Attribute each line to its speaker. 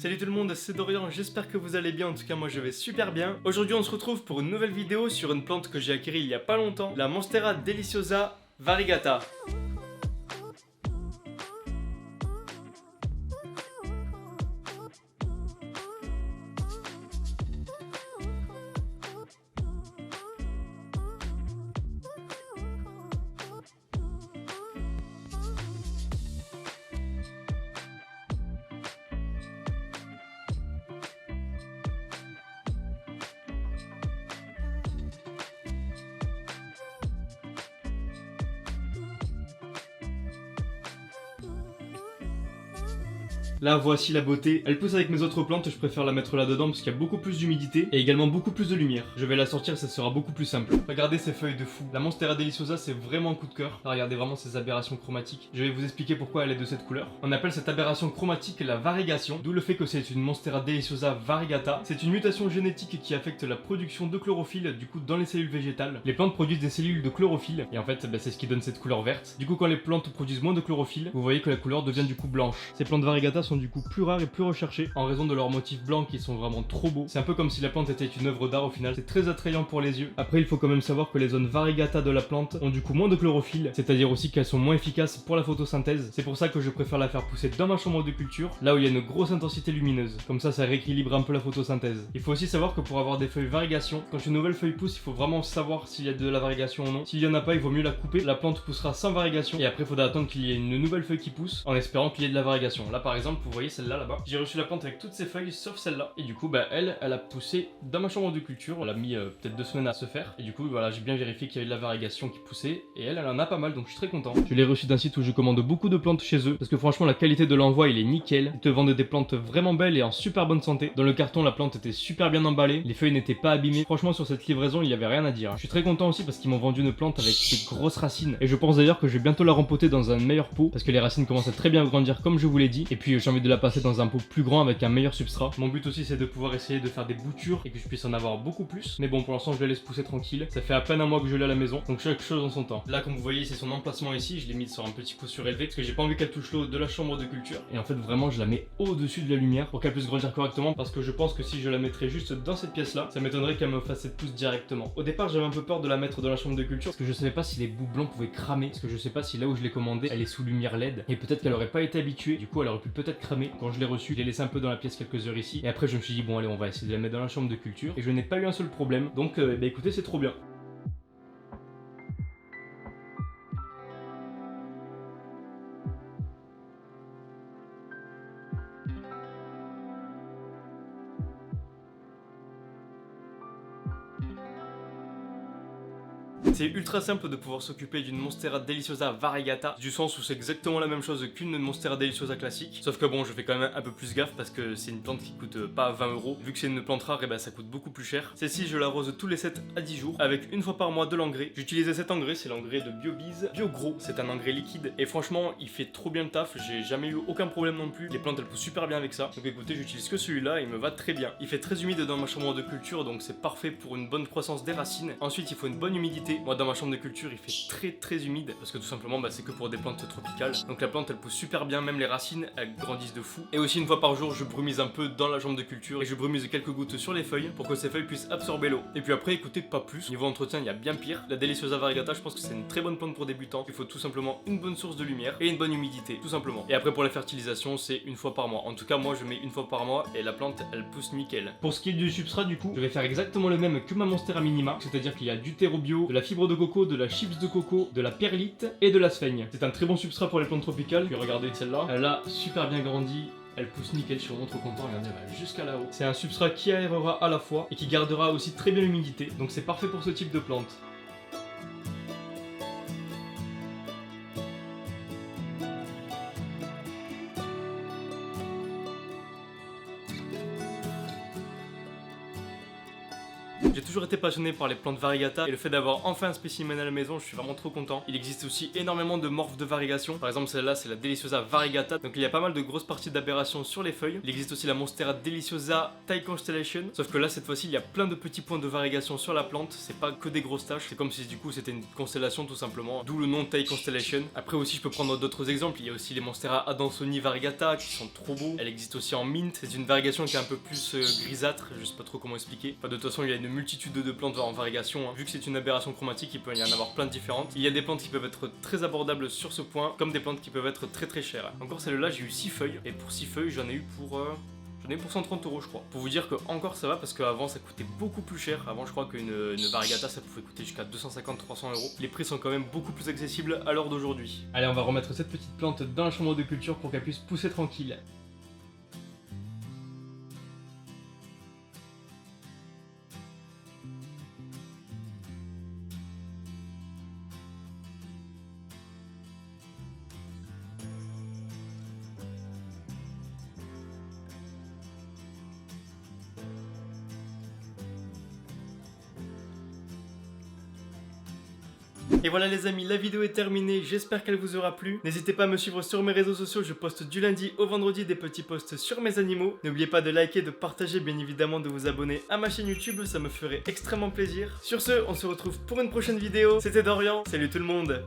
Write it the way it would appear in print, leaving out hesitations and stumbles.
Speaker 1: Salut tout le monde, c'est Dorian, j'espère que vous allez bien, en tout cas moi je vais super bien. Aujourd'hui on se retrouve pour une nouvelle vidéo sur une plante que j'ai acquérie il y a pas longtemps, la Monstera deliciosa variegata. Là voici la beauté, elle pousse avec mes autres plantes, je préfère la mettre là dedans parce qu'il y a beaucoup plus d'humidité et également beaucoup plus de lumière. Je vais la sortir, ça sera beaucoup plus simple. Regardez ces feuilles de fou. La Monstera deliciosa c'est vraiment un coup de cœur. Regardez vraiment ces aberrations chromatiques. Je vais vous expliquer pourquoi elle est de cette couleur. On appelle cette aberration chromatique la variegation, d'où le fait que c'est une Monstera deliciosa variegata. C'est une mutation génétique qui affecte la production de chlorophylle du coup dans les cellules végétales. Les plantes produisent des cellules de chlorophylle et en fait c'est ce qui donne cette couleur verte. Du coup quand les plantes produisent moins de chlorophylle, vous voyez que la couleur devient du coup blanche. Ces plantes variegata sont du coup plus rares et plus recherchées en raison de leurs motifs blancs qui sont vraiment trop beaux. C'est un peu comme si la plante était une œuvre d'art au final, c'est très attrayant pour les yeux. Après il faut quand même savoir que les zones variegata de la plante ont du coup moins de chlorophylle, c'est-à-dire aussi qu'elles sont moins efficaces pour la photosynthèse. C'est pour ça que je préfère la faire pousser dans ma chambre de culture, là où il y a une grosse intensité lumineuse. Comme ça rééquilibre un peu la photosynthèse. Il faut aussi savoir que pour avoir des feuilles variegation, quand une nouvelle feuille pousse, il faut vraiment savoir s'il y a de la variegation ou non. S'il y en a pas, il vaut mieux la couper. La plante poussera sans variegation et après il faudra attendre qu'il y ait une nouvelle feuille qui pousse en espérant qu'il y ait de la variegation. Là par exemple, vous voyez celle-là là-bas, j'ai reçu la plante avec toutes ses feuilles sauf celle-là. Et du coup, elle a poussé dans ma chambre de culture. Elle a mis peut-être 2 semaines à se faire. Et du coup, voilà, j'ai bien vérifié qu'il y avait de la variegation qui poussait. Et elle en a pas mal, donc je suis très content. Je l'ai reçu d'un site où je commande beaucoup de plantes chez eux. Parce que franchement, la qualité de l'envoi, il est nickel. Ils te vendent des plantes vraiment belles et en super bonne santé. Dans le carton, la plante était super bien emballée. Les feuilles n'étaient pas abîmées. Franchement, sur cette livraison, il y avait rien à dire. Je suis très content aussi parce qu'ils m'ont vendu une plante avec des grosses racines. Et je pense d'ailleurs que je vais bientôt la rempoter dans un meilleur pot. Parce que les racines commencent à très bien grandir comme je vous l'ai dit. Et puis j'ai envie de la passer dans un pot plus grand avec un meilleur substrat. Mon but aussi c'est de pouvoir essayer de faire des boutures et que je puisse en avoir beaucoup plus. Mais bon, pour l'instant je la laisse pousser tranquille. Ça fait à peine un mois que je l'ai à la maison, donc chaque chose en son temps. Là comme vous voyez c'est son emplacement ici, je l'ai mis sur un petit coup surélevé parce que j'ai pas envie qu'elle touche l'eau de la chambre de culture. Et en fait vraiment je la mets au-dessus de la lumière pour qu'elle puisse grandir correctement, parce que je pense que si je la mettrais juste dans cette pièce là, ça m'étonnerait qu'elle me fasse cette pousse directement. Au départ j'avais un peu peur de la mettre dans la chambre de culture parce que je savais pas si les bouts blancs pouvaient cramer, parce que je sais pas si là où je l'ai commandé elle est sous lumière LED et peut-être qu'elle aurait pas été habituée, du coup elle aurait pu peut-être cramer. Quand je l'ai reçue, je l'ai laissé un peu dans la pièce quelques heures ici et après je me suis dit bon allez on va essayer de la mettre dans la chambre de culture et je n'ai pas eu un seul problème, donc bah écoutez c'est trop bien. C'est ultra simple de pouvoir s'occuper d'une Monstera deliciosa variegata, du sens où c'est exactement la même chose qu'une Monstera deliciosa classique, sauf que bon je fais quand même un peu plus gaffe parce que c'est une plante qui coûte pas 20 €, vu que c'est une plante rare et bah ça coûte beaucoup plus cher. Celle-ci je l'arrose tous les 7 à 10 jours avec une fois par mois de l'engrais. J'utilisais cet engrais, c'est l'engrais de BioBiz BioGros, c'est un engrais liquide et franchement il fait trop bien le taf, j'ai jamais eu aucun problème non plus, les plantes elles poussent super bien avec ça, donc écoutez j'utilise que celui-là, il me va très bien. Il fait très humide dans ma chambre de culture donc c'est parfait pour une bonne croissance des racines. Ensuite il faut une bonne humidité. Moi dans ma chambre de culture il fait très humide parce que tout simplement c'est que pour des plantes tropicales, donc la plante elle pousse super bien, même les racines elles grandissent de fou. Et aussi une fois par jour je brumise un peu dans la chambre de culture et je brumise quelques gouttes sur les feuilles pour que ces feuilles puissent absorber l'eau. Et puis après écoutez, pas plus, niveau entretien il y a bien pire. La deliciosa variegata je pense que c'est une très bonne plante pour débutants. Il faut tout simplement une bonne source de lumière et une bonne humidité tout simplement. Et après pour la fertilisation c'est une fois par mois, en tout cas moi je mets une fois par mois et la plante elle pousse nickel. Pour ce qui est du substrat du coup je vais faire exactement le même que ma Monstera minima, c'est à dire qu'il y a du terreau bio, de la fibre de coco, de la chips de coco, de la perlite et de la sphaigne. C'est un très bon substrat pour les plantes tropicales. Puis regardez celle-là, elle a super bien grandi. Elle pousse nickel, je suis vraiment trop content, regardez, elle va jusqu'à là-haut. C'est un substrat qui aérera à la fois et qui gardera aussi très bien l'humidité, donc c'est parfait pour ce type de plante. J'ai toujours été passionné par les plantes variegata et le fait d'avoir enfin un spécimen à la maison, je suis vraiment trop content. Il existe aussi énormément de morphes de variegation. Par exemple, celle-là, c'est la Deliciosa variegata. Donc il y a pas mal de grosses parties d'aberration sur les feuilles. Il existe aussi la Monstera Deliciosa Thai Constellation. Sauf que là, cette fois-ci, il y a plein de petits points de variegation sur la plante. C'est pas que des grosses taches. C'est comme si du coup c'était une constellation tout simplement. D'où le nom Thai Constellation. Après aussi, je peux prendre d'autres exemples. Il y a aussi les Monstera Adansoni variegata qui sont trop beaux. Elle existe aussi en mint. C'est une variegation qui est un peu plus grisâtre. Je sais pas trop comment expliquer. Enfin, de toute façon, il y a une multitude de plantes en variegation. Hein. Vu que c'est une aberration chromatique, il peut y en avoir plein de différentes. Il y a des plantes qui peuvent être très abordables sur ce point, comme des plantes qui peuvent être très chères. Encore celle-là, j'ai eu 6 feuilles. Et pour 6 feuilles, j'en ai eu pour 130 € je crois. Pour vous dire que encore ça va parce qu'avant ça coûtait beaucoup plus cher. Avant je crois qu'une variegata ça pouvait coûter jusqu'à 250-300 €. Les prix sont quand même beaucoup plus accessibles à l'heure d'aujourd'hui. Allez, on va remettre cette petite plante dans la chambre de culture pour qu'elle puisse pousser tranquille. Et voilà les amis, la vidéo est terminée, j'espère qu'elle vous aura plu. N'hésitez pas à me suivre sur mes réseaux sociaux, je poste du lundi au vendredi des petits posts sur mes animaux. N'oubliez pas de liker, de partager, bien évidemment de vous abonner à ma chaîne YouTube, ça me ferait extrêmement plaisir. Sur ce, on se retrouve pour une prochaine vidéo, c'était Dorian, salut tout le monde.